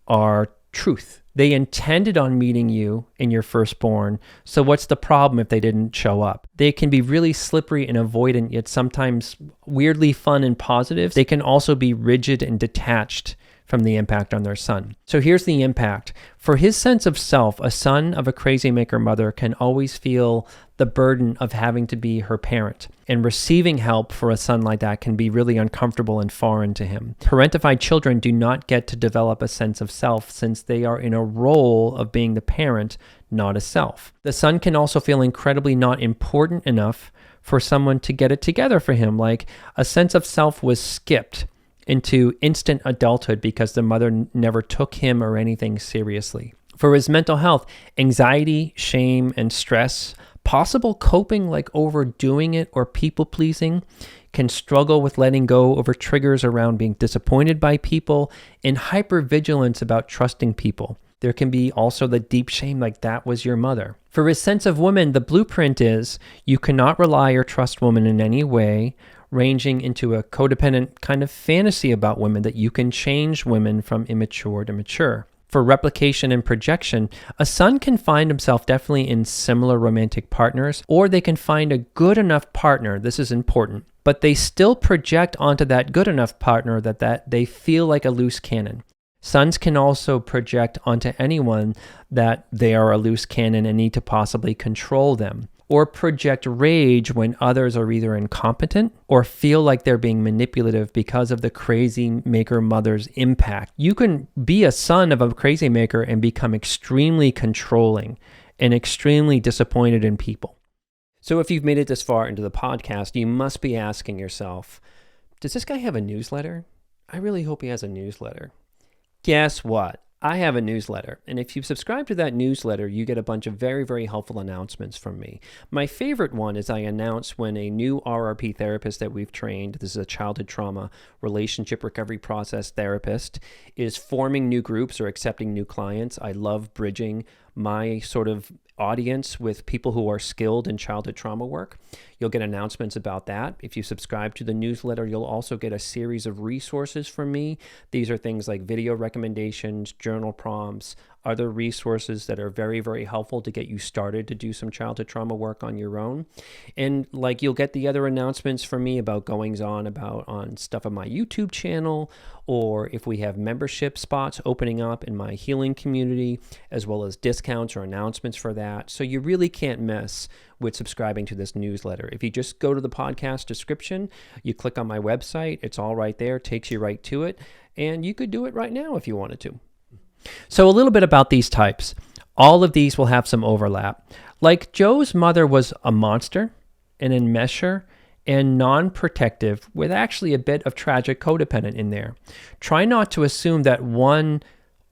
are truth. They intended on meeting you in your firstborn, so what's the problem if they didn't show up? They can be really slippery and avoidant, yet sometimes weirdly fun and positive. They can also be rigid and detached from the impact on their son. So here's the impact. For his sense of self, a son of a crazy maker mother can always feel the burden of having to be her parent. And receiving help for a son like that can be really uncomfortable and foreign to him. Parentified children do not get to develop a sense of self since they are in a role of being the parent, not a self. The son can also feel incredibly not important enough for someone to get it together for him, like a sense of self was skipped into instant adulthood because the mother never took him or anything seriously. For his mental health, anxiety, shame, and stress, possible coping like overdoing it or people-pleasing, can struggle with letting go over triggers around being disappointed by people, and hypervigilance about trusting people. There can be also the deep shame like that was your mother. For his sense of woman, the blueprint is you cannot rely or trust women in any way, ranging into a codependent kind of fantasy about women that you can change women from immature to mature. For replication and projection, a son can find himself definitely in similar romantic partners, or they can find a good enough partner, this is important, but they still project onto that good enough partner that they feel like a loose cannon. Sons can also project onto anyone that they are a loose cannon and need to possibly control them, or project rage when others are either incompetent or feel like they're being manipulative because of the crazy maker mother's impact. You can be a son of a crazy maker and become extremely controlling and extremely disappointed in people. So if you've made it this far into the podcast, you must be asking yourself, does this guy have a newsletter? I really hope he has a newsletter. Guess what? I have a newsletter, and if you subscribe to that newsletter, you get a bunch of very, very helpful announcements from me. My favorite one is I announce when a new RRP therapist that we've trained, this is a childhood trauma relationship recovery process therapist, is forming new groups or accepting new clients. I love bridging my sort of audience with people who are skilled in childhood trauma work. You'll get announcements about that. If you subscribe to the newsletter, you'll also get a series of resources from me. These are things like video recommendations, journal prompts, other resources that are very, very helpful to get you started to do some childhood trauma work on your own. And like you'll get the other announcements from me about goings on stuff on my YouTube channel, or if we have membership spots opening up in my healing community, as well as discounts or announcements for that. So you really can't miss with subscribing to this newsletter. If you just go to the podcast description, you click on my website, it's all right there, takes you right to it, and you could do it right now if you wanted to. So a little bit about these types. All of these will have some overlap. Like Joe's mother was a monster, an enmesher, and non-protective, with actually a bit of tragic codependent in there. Try not to assume that one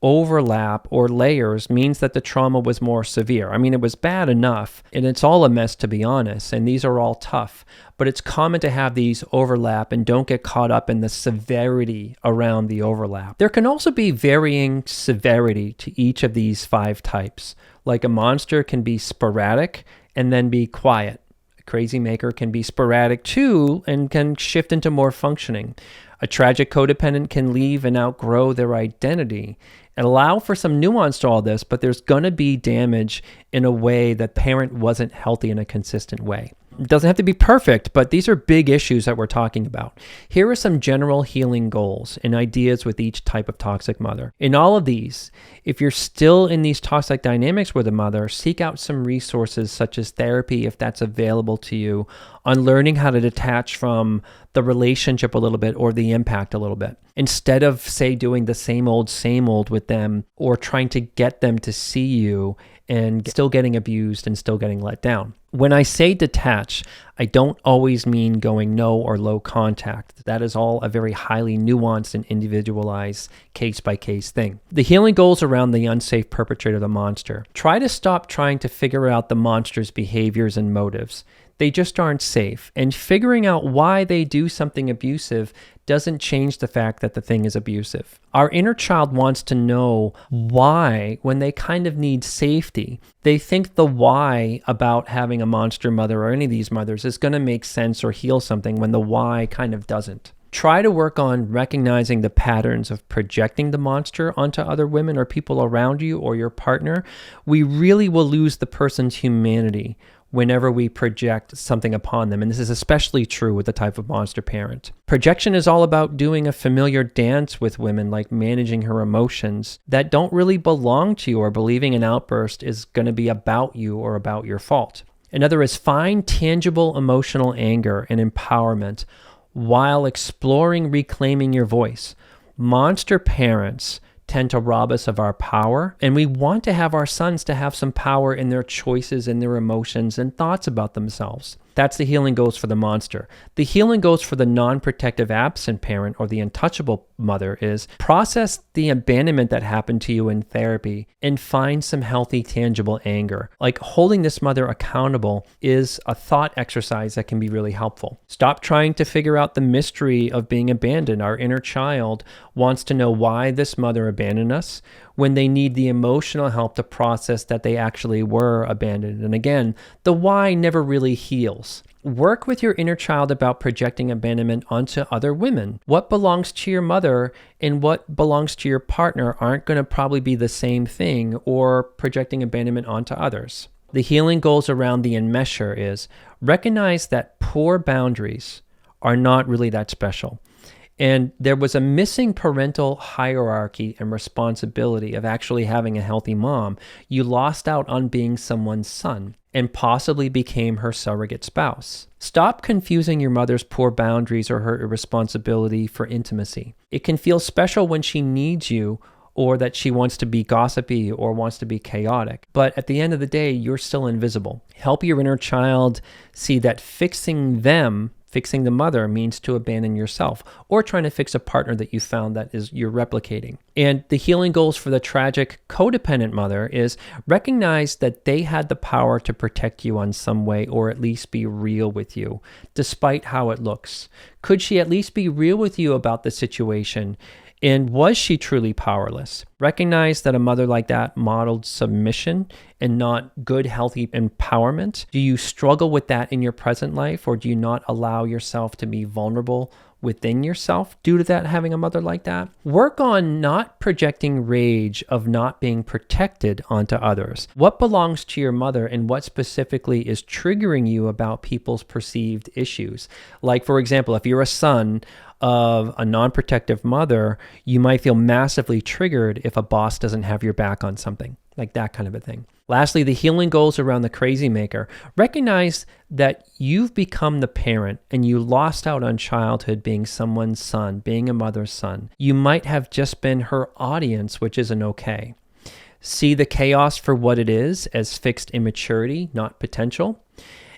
overlap or layers means that the trauma was more severe. I mean, it was bad enough, and it's all a mess, to be honest, and these are all tough, but it's common to have these overlap and don't get caught up in the severity around the overlap. There can also be varying severity to each of these 5 types. Like a monster can be sporadic and then be quiet. A crazy maker can be sporadic too and can shift into more functioning. A tragic codependent can leave and outgrow their identity and allow for some nuance to all this, but there's going to be damage in a way that parent wasn't healthy in a consistent way. It doesn't have to be perfect, but these are big issues that we're talking about. Here are some general healing goals and ideas with each type of toxic mother. In all of these, if you're still in these toxic dynamics with a mother, seek out some resources such as therapy, if that's available to you, on learning how to detach from the relationship a little bit or the impact a little bit. Instead of, say, doing the same old with them or trying to get them to see you and still getting abused and still getting let down. When I say detach, I don't always mean going no or low contact. That is all a very highly nuanced and individualized case-by-case thing. The healing goals around the unsafe perpetrator of the monster. Try to stop trying to figure out the monster's behaviors and motives. They just aren't safe. And figuring out why they do something abusive doesn't change the fact that the thing is abusive. Our inner child wants to know why when they kind of need safety. They think the why about having a monster mother or any of these mothers is going to make sense or heal something when the why kind of doesn't. Try to work on recognizing the patterns of projecting the monster onto other women or people around you or your partner. We really will lose the person's humanity whenever we project something upon them. And this is especially true with the type of monster parent. Projection is all about doing a familiar dance with women, like managing her emotions that don't really belong to you, or believing an outburst is going to be about you or about your fault. Another is find tangible emotional anger and empowerment while exploring reclaiming your voice. Monster parents tend to rob us of our power, and we want to have our sons to have some power in their choices and their emotions and thoughts about themselves. That's the healing goals for the monster. The healing goals for the non-protective absent parent or the untouchable mother is process the abandonment that happened to you in therapy and find some healthy, tangible anger. Like holding this mother accountable is a thought exercise that can be really helpful. Stop trying to figure out the mystery of being abandoned. Our inner child wants to know why this mother abandoned us when they need the emotional help to process that they actually were abandoned. And again, the why never really heals. Work with your inner child about projecting abandonment onto other women. What belongs to your mother and what belongs to your partner aren't going to probably be the same thing, or projecting abandonment onto others. The healing goals around the enmesher is recognize that poor boundaries are not really that special. And there was a missing parental hierarchy and responsibility of actually having a healthy mom. You lost out on being someone's son and possibly became her surrogate spouse. Stop confusing your mother's poor boundaries or her irresponsibility for intimacy. It can feel special when she needs you, or that she wants to be gossipy or wants to be chaotic. But at the end of the day, you're still invisible. Help your inner child see that fixing the mother means to abandon yourself, or trying to fix a partner that you found that is you're replicating. And the healing goals for the tragic codependent mother is recognize that they had the power to protect you on some way, or at least be real with you, despite how it looks. Could she at least be real with you about the situation? And was she truly powerless? Recognize that a mother like that modeled submission and not good, healthy empowerment. Do you struggle with that in your present life, or do you not allow yourself to be vulnerable within yourself due to that, having a mother like that? Work on not projecting rage of not being protected onto others. What belongs to your mother and what specifically is triggering you about people's perceived issues? Like, for example, if you're a son of a non-protective mother, you might feel massively triggered if a boss doesn't have your back on something, like that kind of a thing. Lastly, the healing goals around the crazy maker. Recognize that you've become the parent and you lost out on childhood being someone's son, being a mother's son. You might have just been her audience, which isn't okay. See the chaos for what it is, as fixed immaturity, not potential,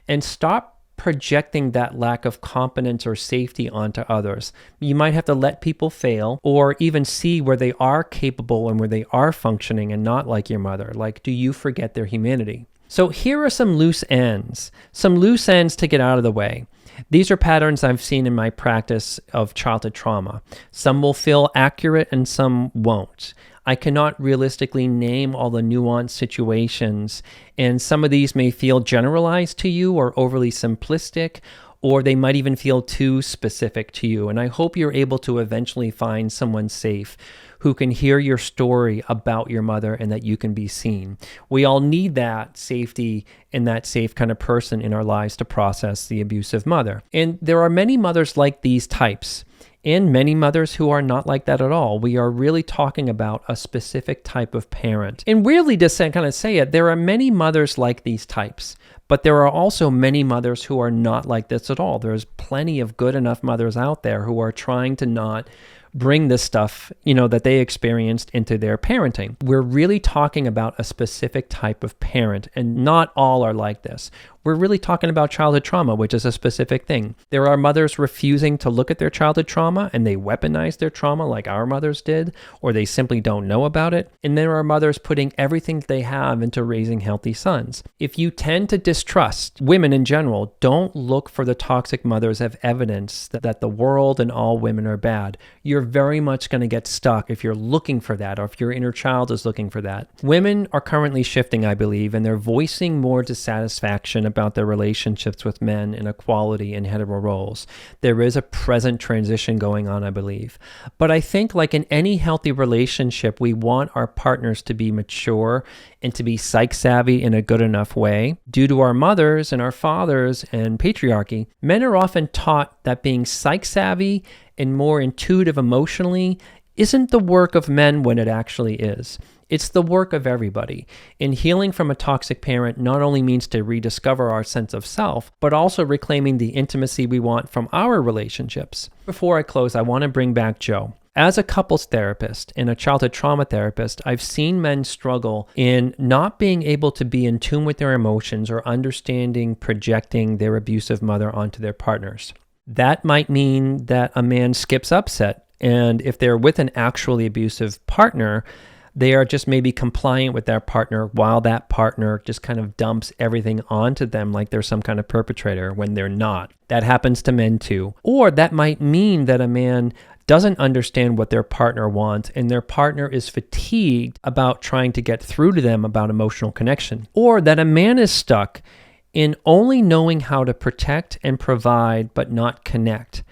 and stop projecting that lack of competence or safety onto others. You might have to let people fail, or even see where they are capable and where they are functioning and not like your mother. Like, do you forget their humanity? So here are some loose ends to get out of the way. These are patterns I've seen in my practice of childhood trauma. Some will feel accurate and some won't. I cannot realistically name all the nuanced situations, and some of these may feel generalized to you or overly simplistic, or they might even feel too specific to you. And I hope you're able to eventually find someone safe who can hear your story about your mother and that you can be seen. We all need that safety and that safe kind of person in our lives to process the abusive mother. And there are many mothers like these types, and many mothers who are not like that at all. We are really talking about a specific type of parent. And really, to kind of say it, there are many mothers like these types, but there are also many mothers who are not like this at all. There's plenty of good enough mothers out there who are trying to not bring this stuff, that they experienced into their parenting. We're really talking about a specific type of parent, and not all are like this. We're really talking about childhood trauma, which is a specific thing. There are mothers refusing to look at their childhood trauma, and they weaponize their trauma like our mothers did, or they simply don't know about it. And there are mothers putting everything they have into raising healthy sons. If you tend to distrust women in general, don't look for the toxic mothers as evidence that the world and all women are bad. You're very much going to get stuck if you're looking for that, or if your inner child is looking for that. Women are currently shifting, I believe, and they're voicing more dissatisfaction about their relationships with men in equality and hetero roles. There is a present transition going on, I believe. But I think, like in any healthy relationship, we want our partners to be mature and to be psych savvy in a good enough way. Due to our mothers and our fathers and patriarchy, men are often taught that being psych savvy and more intuitive emotionally isn't the work of men when it actually is. It's the work of everybody. And healing from a toxic parent not only means to rediscover our sense of self, but also reclaiming the intimacy we want from our relationships. Before I close, I want to bring back Joe. As a couples therapist and a childhood trauma therapist, I've seen men struggle in not being able to be in tune with their emotions or understanding projecting their abusive mother onto their partners. That might mean that a man skips upset, and if they're with an actually abusive partner, they are just maybe compliant with their partner while that partner just kind of dumps everything onto them like they're some kind of perpetrator when they're not. That happens to men too. Or that might mean that a man doesn't understand what their partner wants, and their partner is fatigued about trying to get through to them about emotional connection. Or that a man is stuck in only knowing how to protect and provide but not connect.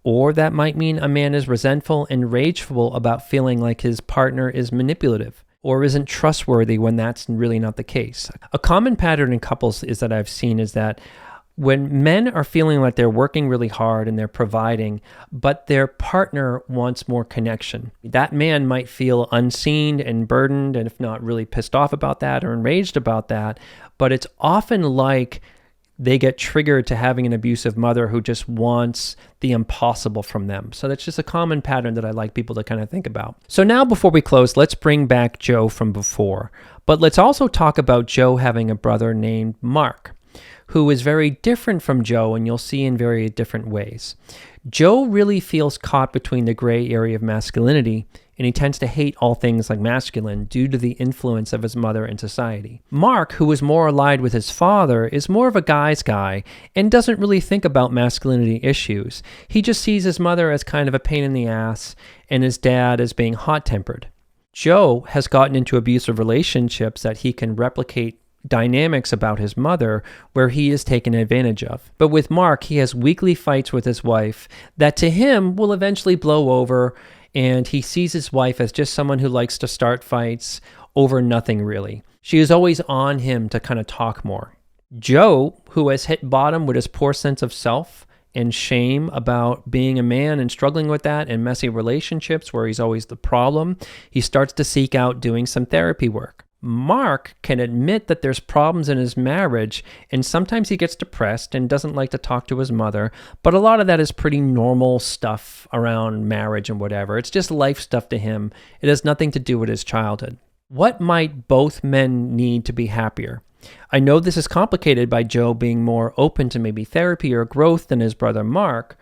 Or that might mean a man is resentful and rageful about feeling like his partner is manipulative or isn't trustworthy when that's really not the case. A common pattern in couples is that I've seen is that when men are feeling like they're working really hard and they're providing, but their partner wants more connection, that man might feel unseen and burdened, and if not really pissed off about that or enraged about that, but it's often like they get triggered to having an abusive mother who just wants the impossible from them. So that's just a common pattern that I like people to kind of think about. So now before we close, let's bring back Joe from before. But let's also talk about Joe having a brother named Mark, who is very different from Joe, and you'll see in very different ways. Joe really feels caught between the gray area of masculinity, and he tends to hate all things like masculine due to the influence of his mother in society. Mark, who is more allied with his father, is more of a guy's guy and doesn't really think about masculinity issues. He just sees his mother as kind of a pain in the ass and his dad as being hot-tempered. Joe has gotten into abusive relationships that he can replicate dynamics about his mother where he is taken advantage of. But with Mark, he has weekly fights with his wife that to him will eventually blow over, and he sees his wife as just someone who likes to start fights over nothing really. She is always on him to kind of talk more. Joe, who has hit bottom with his poor sense of self and shame about being a man and struggling with that in messy relationships where he's always the problem, he starts to seek out doing some therapy work. Mark can admit that there's problems in his marriage, and sometimes he gets depressed and doesn't like to talk to his mother, but a lot of that is pretty normal stuff around marriage and whatever. It's just life stuff to him. It has nothing to do with his childhood. What might both men need to be happier? I know this is complicated by Joe being more open to maybe therapy or growth than his brother Mark,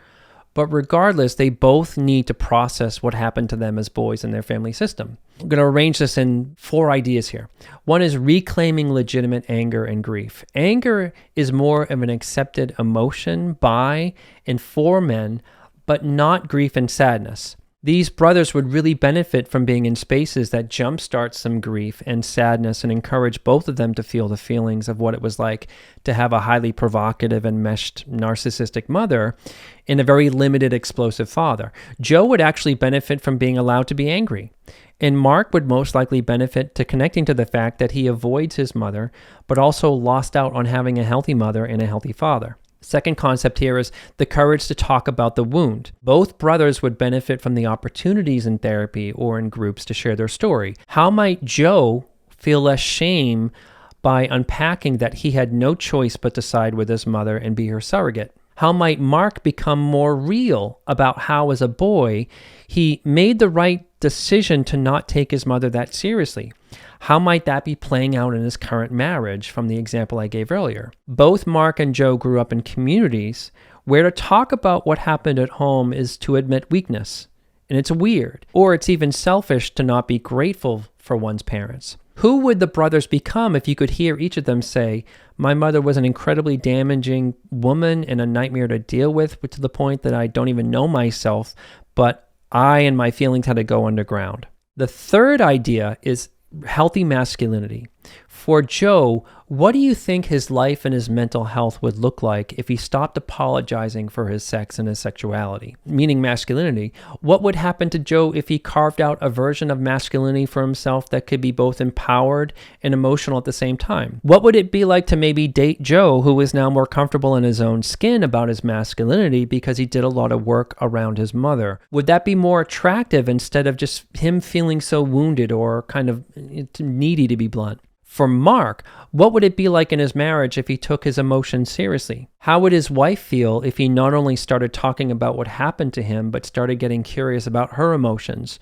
but regardless, they both need to process what happened to them as boys in their family system. I'm going to arrange this in 4 ideas here. One is reclaiming legitimate anger and grief. Anger is more of an accepted emotion by and for men, but not grief and sadness. These brothers would really benefit from being in spaces that jumpstart some grief and sadness and encourage both of them to feel the feelings of what it was like to have a highly provocative and enmeshed narcissistic mother and a very limited explosive father. Joe would actually benefit from being allowed to be angry. And Mark would most likely benefit to connecting to the fact that he avoids his mother, but also lost out on having a healthy mother and a healthy father. Second concept here is the courage to talk about the wound. Both brothers would benefit from the opportunities in therapy or in groups to share their story. How might Joe feel less shame by unpacking that he had no choice but to side with his mother and be her surrogate? How might Mark become more real about how, as a boy, he made the right decision to not take his mother that seriously? How might that be playing out in his current marriage from the example I gave earlier? Both Mark and Joe grew up in communities where to talk about what happened at home is to admit weakness. And it's weird, or it's even selfish to not be grateful for one's parents. Who would the brothers become if you could hear each of them say, my mother was an incredibly damaging woman and a nightmare to deal with, to the point that I don't even know myself, but I and my feelings had to go underground. The third idea is healthy masculinity. For Joe, what do you think his life and his mental health would look like if he stopped apologizing for his sex and his sexuality, meaning masculinity? What would happen to Joe if he carved out a version of masculinity for himself that could be both empowered and emotional at the same time? What would it be like to maybe date Joe, who is now more comfortable in his own skin about his masculinity because he did a lot of work around his mother? Would that be more attractive instead of just him feeling so wounded or kind of needy, to be blunt? For Mark, what would it be like in his marriage if he took his emotions seriously? How would his wife feel if he not only started talking about what happened to him, but started getting curious about her emotions,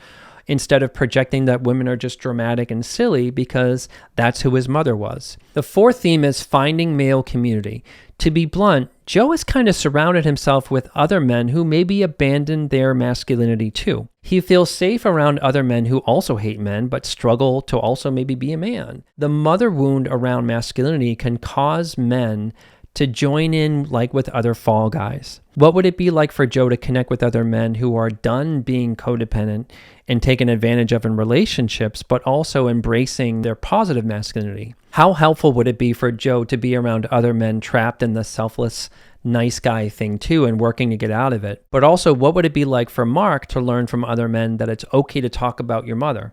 instead of projecting that women are just dramatic and silly because that's who his mother was? The fourth theme is finding male community. To be blunt, Joe has kind of surrounded himself with other men who maybe abandoned their masculinity too. He feels safe around other men who also hate men, but struggle to also maybe be a man. The mother wound around masculinity can cause men to join in like with other fall guys. What would it be like for Joe to connect with other men who are done being codependent and taken advantage of in relationships, but also embracing their positive masculinity? How helpful would it be for Joe to be around other men trapped in the selfless, nice guy thing too and working to get out of it? But also, what would it be like for Mark to learn from other men that it's okay to talk about your mother?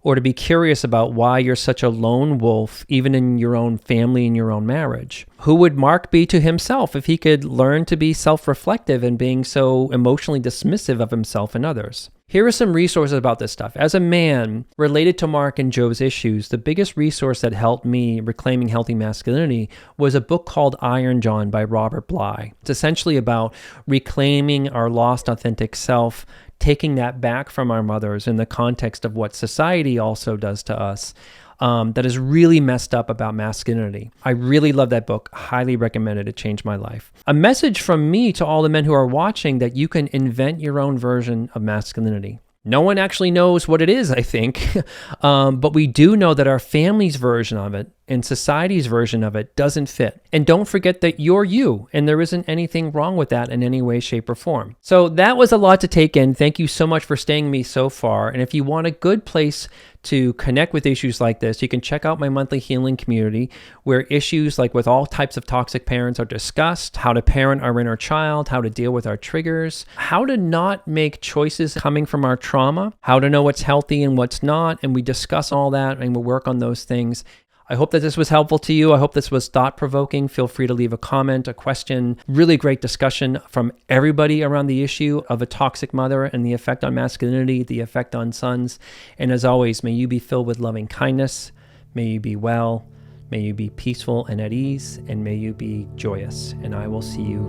Or to be curious about why you're such a lone wolf, even in your own family and your own marriage? Who would Mark be to himself if he could learn to be self-reflective and being so emotionally dismissive of himself and others? Here are some resources about this stuff. As a man related to Mark and Joe's issues, the biggest resource that helped me reclaiming healthy masculinity was a book called Iron John by Robert Bly. It's essentially about reclaiming our lost authentic self, taking that back from our mothers in the context of what society also does to us, that is really messed up about masculinity. I really love that book. Highly recommend it. It changed my life. A message from me to all the men who are watching that you can invent your own version of masculinity. No one actually knows what it is, I think, but we do know that our family's version of it and society's version of it doesn't fit. And don't forget that you're you, and there isn't anything wrong with that in any way, shape, or form. So that was a lot to take in. Thank you so much for staying with me so far. And if you want a good place to connect with issues like this, you can check out my monthly healing community, where issues like with all types of toxic parents are discussed, how to parent our inner child, how to deal with our triggers, how to not make choices coming from our trauma, how to know what's healthy and what's not. And we discuss all that and we'll work on those things. I hope that this was helpful to you. I hope this was thought-provoking. Feel free to leave a comment, a question. Really great discussion from everybody around the issue of a toxic mother and the effect on masculinity, the effect on sons. And as always, may you be filled with loving kindness. May you be well. May you be peaceful and at ease. And may you be joyous. And I will see you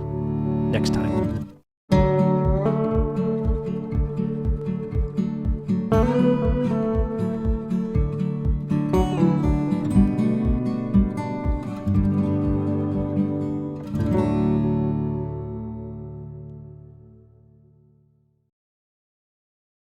next time.